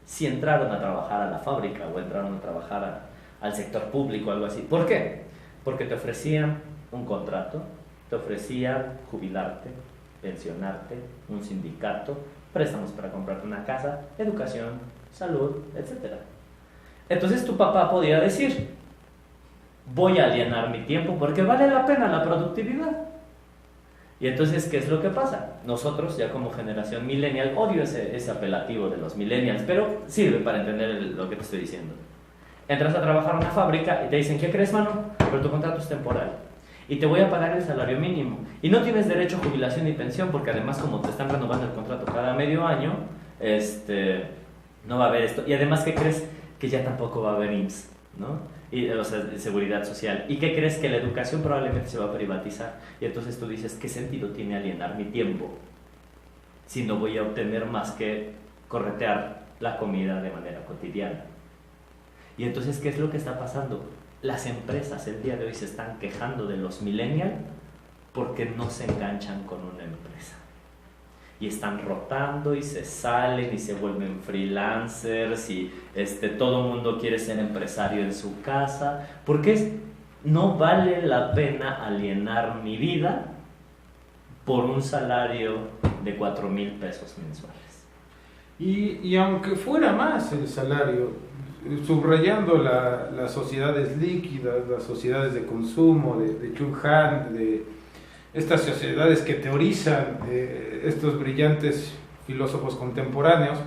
Speaker 2: sí entraron a trabajar a la fábrica o entraron a trabajar al sector público o algo así. ¿Por qué? Porque te ofrecían un contrato, te ofrecían jubilarte, pensionarte, un sindicato, préstamos para comprarte una casa, educación, salud, etc. Entonces tu papá podía decir, voy a alienar mi tiempo porque vale la pena la productividad. Y entonces, ¿qué es lo que pasa? Nosotros, ya como generación millennial, odio ese apelativo de los millennials, pero sirve para entender lo que te estoy diciendo. Entras a trabajar en una fábrica y te dicen, ¿qué crees, mano? Pero tu contrato es temporal. Y te voy a pagar el salario mínimo. Y no tienes derecho a jubilación ni pensión, porque además como te están renovando el contrato cada medio año, no va a haber esto. Y además, ¿qué crees? Que ya tampoco va a haber IMSS, ¿no? O sea, seguridad social. ¿Y qué crees? Que la educación probablemente se va a privatizar. Y entonces tú dices, ¿qué sentido tiene alienar mi tiempo si no voy a obtener más que corretear la comida de manera cotidiana? Y entonces, ¿qué es lo que está pasando? Las empresas el día de hoy se están quejando de los millennials porque no se enganchan con una empresa. Y están rotando y se salen y se vuelven freelancers y todo el mundo quiere ser empresario en su casa. Porque no vale la pena alienar mi vida por un salario de 4,000 pesos mensuales.
Speaker 1: Y aunque fuera más el salario, subrayando las sociedades líquidas, las sociedades de consumo, de Chung Han, de estas sociedades que teorizan estos brillantes filósofos contemporáneos,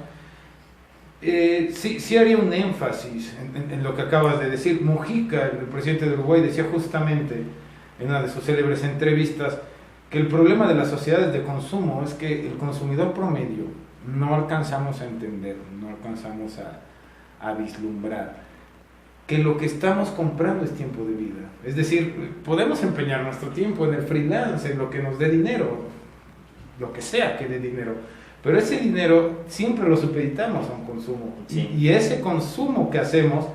Speaker 1: sí haría un énfasis en lo que acabas de decir. Mujica, el presidente de Uruguay, decía justamente en una de sus célebres entrevistas que el problema de las sociedades de consumo es que el consumidor promedio no alcanzamos a entender, no alcanzamos a vislumbrar que lo que estamos comprando es tiempo de vida. Es decir, podemos empeñar nuestro tiempo en el freelance, en lo que nos dé dinero, lo que sea que dé dinero, pero ese dinero siempre lo supeditamos a un consumo.
Speaker 2: Sí.
Speaker 1: Y ese consumo que hacemos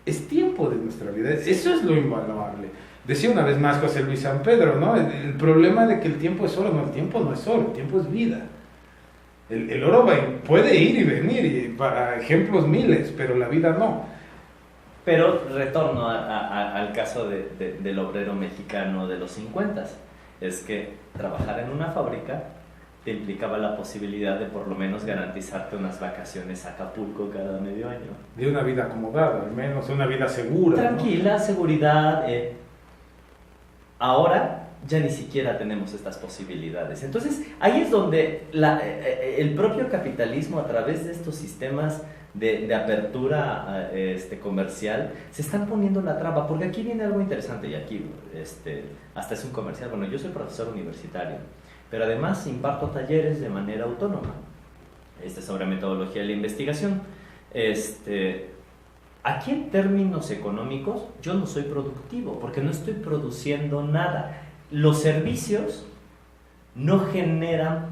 Speaker 1: es tiempo de nuestra vida. Eso es lo invaluable. Decía una vez más José Luis San Pedro, ¿no? El problema de que el tiempo es oro, no, el tiempo no es oro, el tiempo es vida. El oro puede ir y venir, y para ejemplos miles, pero la vida no.
Speaker 2: Pero retorno al caso del obrero mexicano de los 50. Es que trabajar en una fábrica te implicaba la posibilidad de por lo menos garantizarte unas vacaciones a Acapulco cada medio año.
Speaker 1: De una vida acomodada, al menos una vida segura.
Speaker 2: Tranquila, ¿no? Seguridad. Ahora ya ni siquiera tenemos estas posibilidades. Entonces, ahí es donde el propio capitalismo, a través de estos sistemas de apertura comercial, se están poniendo la traba, porque aquí viene algo interesante, y aquí hasta es un comercial. Bueno, yo soy profesor universitario, pero además imparto talleres de manera autónoma sobre metodología de la investigación. Aquí en términos económicos yo no soy productivo, porque no estoy produciendo nada. Los servicios no generan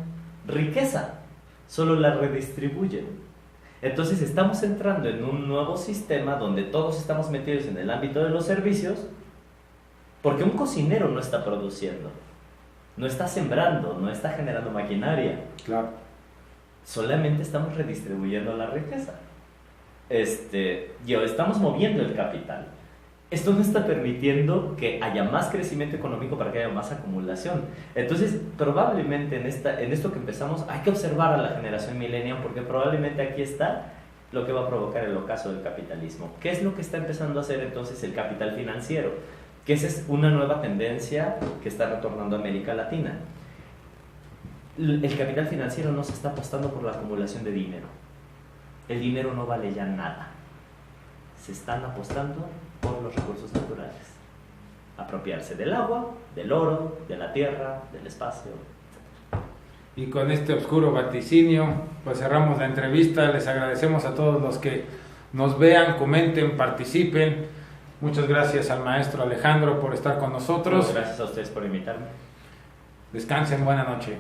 Speaker 2: riqueza, solo la redistribuyen. Entonces estamos entrando en un nuevo sistema donde todos estamos metidos en el ámbito de los servicios, porque un cocinero no está produciendo, no está sembrando, no está generando maquinaria.
Speaker 1: Claro.
Speaker 2: Solamente estamos redistribuyendo la riqueza. Estamos moviendo el capital. Esto no está permitiendo que haya más crecimiento económico para que haya más acumulación. Entonces, probablemente en esto que empezamos, hay que observar a la generación millennial, porque probablemente aquí está lo que va a provocar el ocaso del capitalismo. ¿Qué es lo que está empezando a hacer entonces el capital financiero? Que esa es una nueva tendencia que está retornando a América Latina. El capital financiero no se está apostando por la acumulación de dinero. El dinero no vale ya nada. Se están apostando por los recursos naturales. Apropiarse del agua, del oro, de la tierra, del espacio.
Speaker 1: Y con este oscuro vaticinio, pues cerramos la entrevista. Les agradecemos a todos los que nos vean, comenten, participen. Muchas gracias al maestro Alejandro por estar con nosotros.
Speaker 2: Gracias a ustedes por invitarme.
Speaker 1: Descansen, buena noche.